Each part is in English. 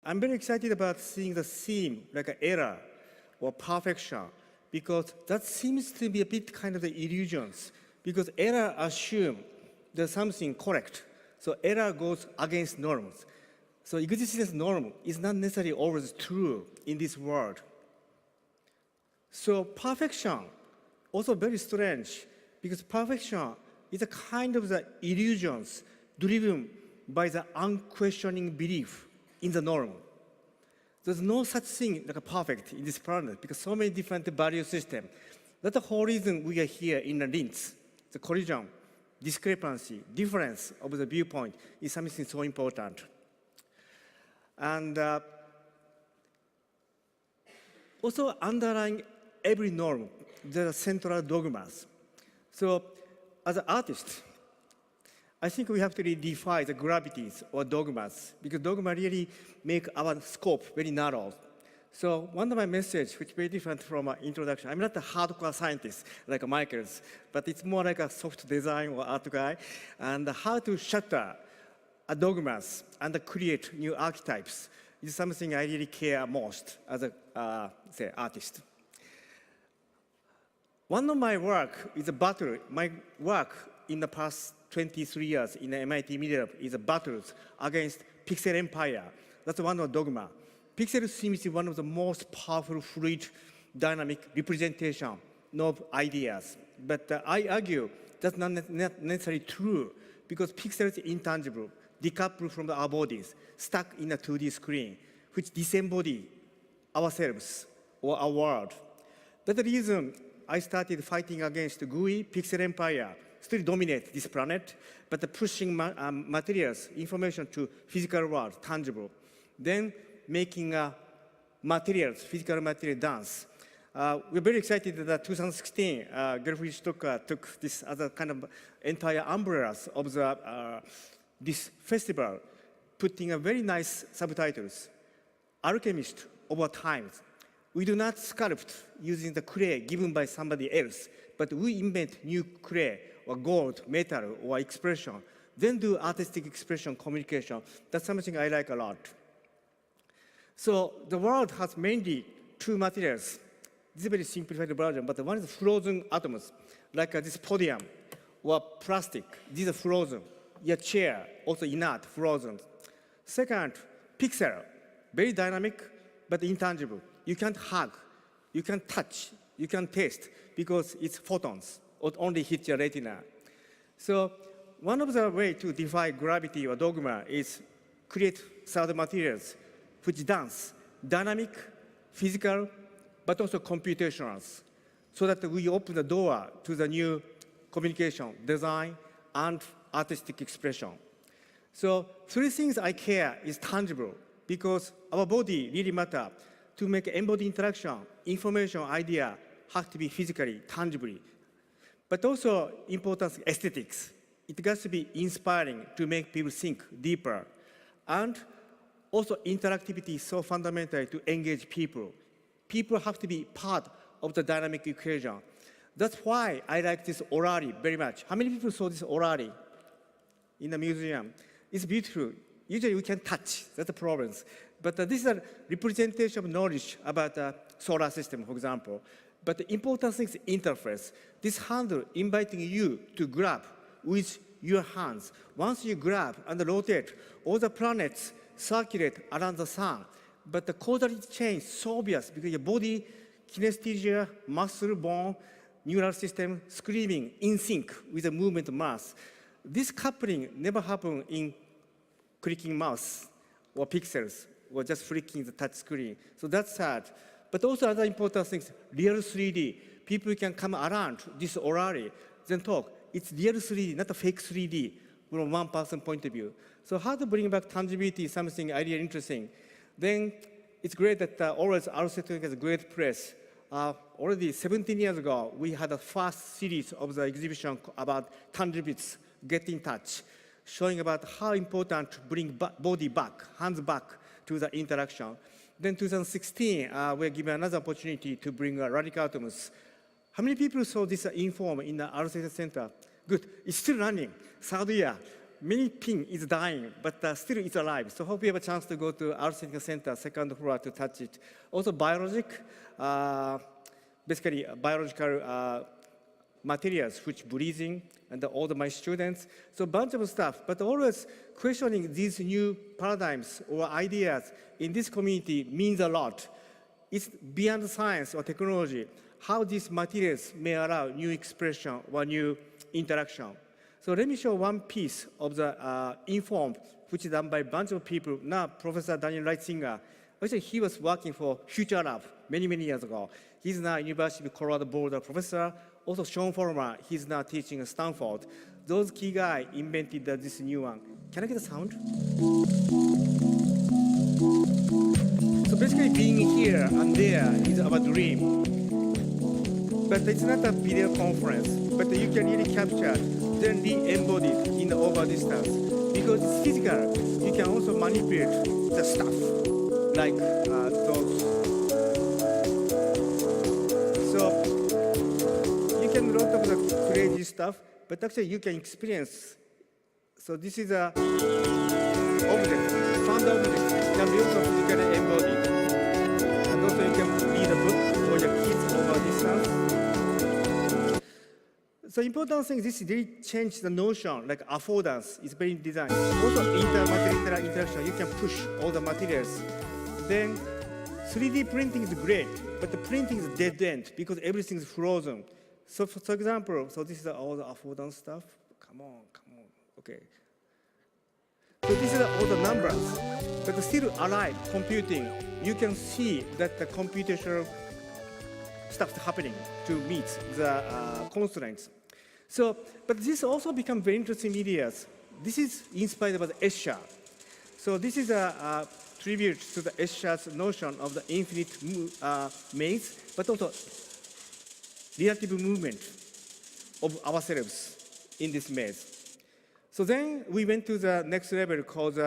I'm very excited about seeing the theme like an error or perfection, because that seems to be a bit kind of the illusions, because error assumes there's something correct. So error goes against norms. So existence norm is not necessarily always true in this world. So perfection, also very strange, because perfection is a kind of the illusions driven by the unquestioning belief in the norm. There's no such thing like a perfect in this planet, because so many different value systems. That's the whole reason we are here in the links. The collision, discrepancy, difference of the viewpoint is something so important. And also underlying every norm, there are central dogmas. So as an artist, I think we have to redefine the gravities or dogmas, because dogma really make our scope very narrow. So one of my messages, which is very different from my introduction, I'm not a hardcore scientist like Michael's, but it's more like a soft design or art guy, and how to shatter dogmas and create new archetypes is something I really care most as a say, artist. One of my work is a battle. My work in the past 23 years in the MIT Media Lab is a battles against pixel empire. That's one of the dogma. Pixel seems to be one of the most powerful, fluid, dynamic representation of ideas. But I argue that's not necessarily true, because pixels are intangible, decoupled from our bodies, stuck in a 2D screen, which disembody ourselves or our world. That's the reason I started fighting against the GUI, pixel empire, still dominate this planet, but pushing materials, information to physical world, tangible. Then making materials, physical material dance. We're very excited that 2016, Gerfried Stocker took this other kind of entire umbrellas of this festival, putting a very nice subtitles. Alchemist over time. We do not sculpt using the clay given by somebody else, but we invent new clay or gold, metal, or expression, then do artistic expression, communication. That's something I like a lot. So the world has mainly two materials. This is a very simplified version, but one is frozen atoms, like this podium or plastic. These are frozen. Your chair, also inert, frozen. Second, pixel, very dynamic, but intangible. You can't hug, you can't touch, you can't taste, because it's photons. It only hits your retina. So one of the ways to defy gravity or dogma is create third materials which dance, dynamic, physical, but also computational, so that we open the door to the new communication, design, and artistic expression. So three things I care is tangible, because our body really matter. To make embodied interaction, information, idea have to be physically, tangibly. But also important aesthetics. It has to be inspiring to make people think deeper. And also interactivity is so fundamental to engage people. People have to be part of the dynamic equation. That's why I like this orari very much. How many people saw this orari in the museum? It's beautiful. Usually we can touch, that's the problem. But this is a representation of knowledge about the solar system, for example. But the important thing is interface. This handle inviting you to grab with your hands. Once you grab and rotate, all the planets circulate around the sun. But the causality change is so obvious, because your body, kinesthesia, muscle, bone, neural system, screaming in sync with the movement of mass. This coupling never happened in clicking mouse or pixels or just flicking the touch screen. So that's sad. But also other important things, real 3D. People can come around this orari, then talk. It's real 3D, not a fake 3D from one person's point of view. So how to bring back tangibility is something I really interesting. Then it's great that always Electronica has a great press. Already 17 years ago, we had a first series of the exhibition about tangibilities, Get in Touch, showing about how important to bring body back, hands back to the interaction. Then 2016, we're given another opportunity to bring radical atoms. How many people saw this Inform in the Electronica Center? Good, it's still running, third year. many pin is dying, but still it's alive. So hope you have a chance to go to Electronica Center, second floor, to touch it. Also basically biological materials which breathing, and all my students. So a bunch of stuff, but always questioning these new paradigms or ideas in this community means a lot. It's beyond science or technology, how these materials may allow new expression or new interaction. So let me show one piece of the informed, which is done by a bunch of people. Now, Professor Daniel Reitzinger, actually he was working for Future Lab many, many years ago. He's now University of Colorado Boulder professor. Also, Sean Former, he's now teaching at Stanford. Those key guys invented this new one. Can I get a sound? So basically, being here and there is our dream. But it's not a video conference, but you can really capture, then re-embody it in the over distance. Because it's physical, you can also manipulate the stuff, like those. So you can lot of the crazy stuff, but actually you can experience. So this is a object, found object, can be also physically embodied. And also you can read a book for your kids over distance. So important thing, this really changed the notion, like affordance is very designed. Also intermaterial interaction, you can push all the materials. Then 3D printing is great, but the printing is dead end because everything is frozen. So for example, so this is all the affordance stuff. Come on, okay. So this is all the numbers, but still alive computing. You can see that the computational stuff is happening to meet the constraints. So, but this also become very interesting ideas. This is inspired by the Escher. So this is a tribute to the Escher's notion of the infinite maze, but also relative movement of ourselves in this maze. So then we went to the next level called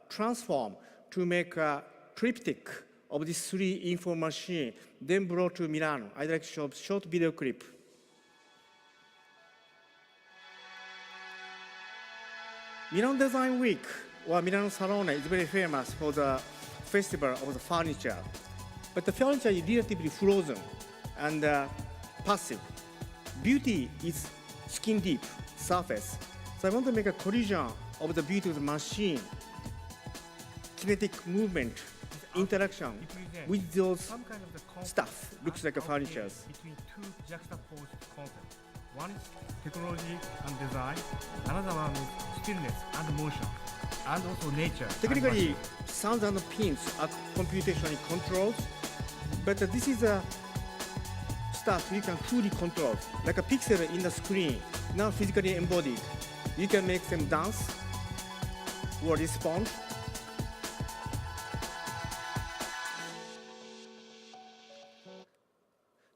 transform to make a triptych of this 3 info machine, then brought to Milano. I'd like to show a short video clip. Milano Design Week, or Milano Salone, is very famous for the festival of the furniture. But the furniture is relatively frozen and passive. Beauty is skin deep, surface. So I want to make a collision of the beauty of the machine, kinetic movement, interaction with those stuff. Looks like a furniture. Between two juxtaposed concepts. One is technology and design. Another one is stillness and motion, and also nature. Technically, sounds and pins are computationally controlled, but this is a stuff you can fully control, like a pixel in the screen, now physically embodied. You can make them dance or respond.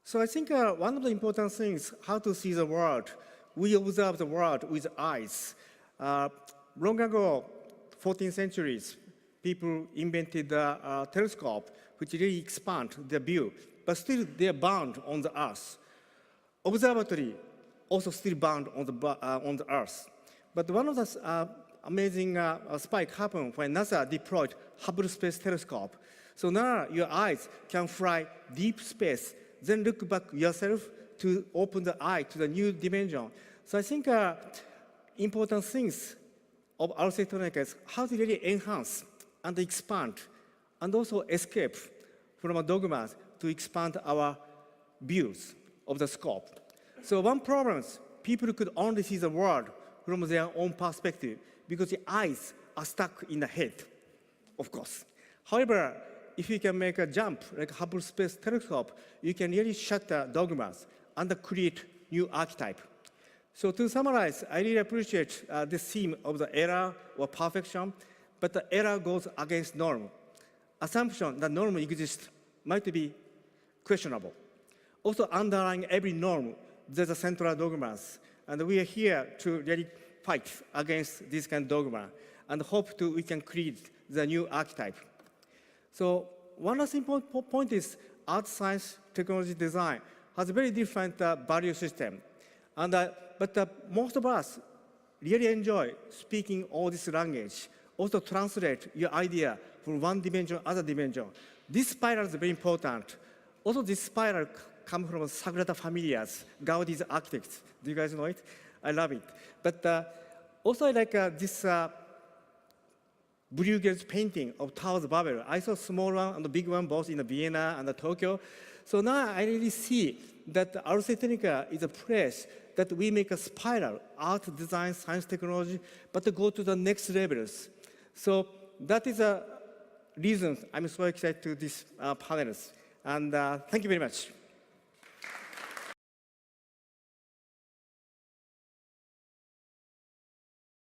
So I think one of the important things, how to see the world. We observe the world with eyes. Long ago, 14th centuries, people invented the telescope, which really expand the view, but still they are bound on the Earth. Observatory also still bound on the Earth. But one of the amazing spike happened when NASA deployed Hubble Space Telescope. So now your eyes can fly deep space, then look back yourself to open the eye to the new dimension. So I think important things of Electronica is how to really enhance and expand and also escape from dogmas to expand our views of the scope. So one problem is people could only see the world from their own perspective because the eyes are stuck in the head, of course. However, if you can make a jump like Hubble Space Telescope, you can really shatter dogmas and create new archetype. So to summarize, I really appreciate this theme of the error or perfection, but the error goes against norm. Assumption that norm exists might be questionable. Also underlying every norm, there's a central dogmas, and we are here to really fight against this kind of dogma and hope we can create the new archetype. So one last important point is art, science, technology, design has a very different value system. And, but most of us really enjoy speaking all this language. Also translate your idea from one dimension to other dimension. This spiral is very important. Also, this spiral comes from Sagrada Familia's, Gaudi's architects. Do you guys know it? I love it. But also I like this Bruegel's painting of Towers of Babel. I saw a small one and a big one both in Vienna and Tokyo. So now I really see that Electronica is a place that we make a spiral, art, design, science, technology, but to go to the next levels. So that is a reason I'm so excited to these panels. And thank you very much.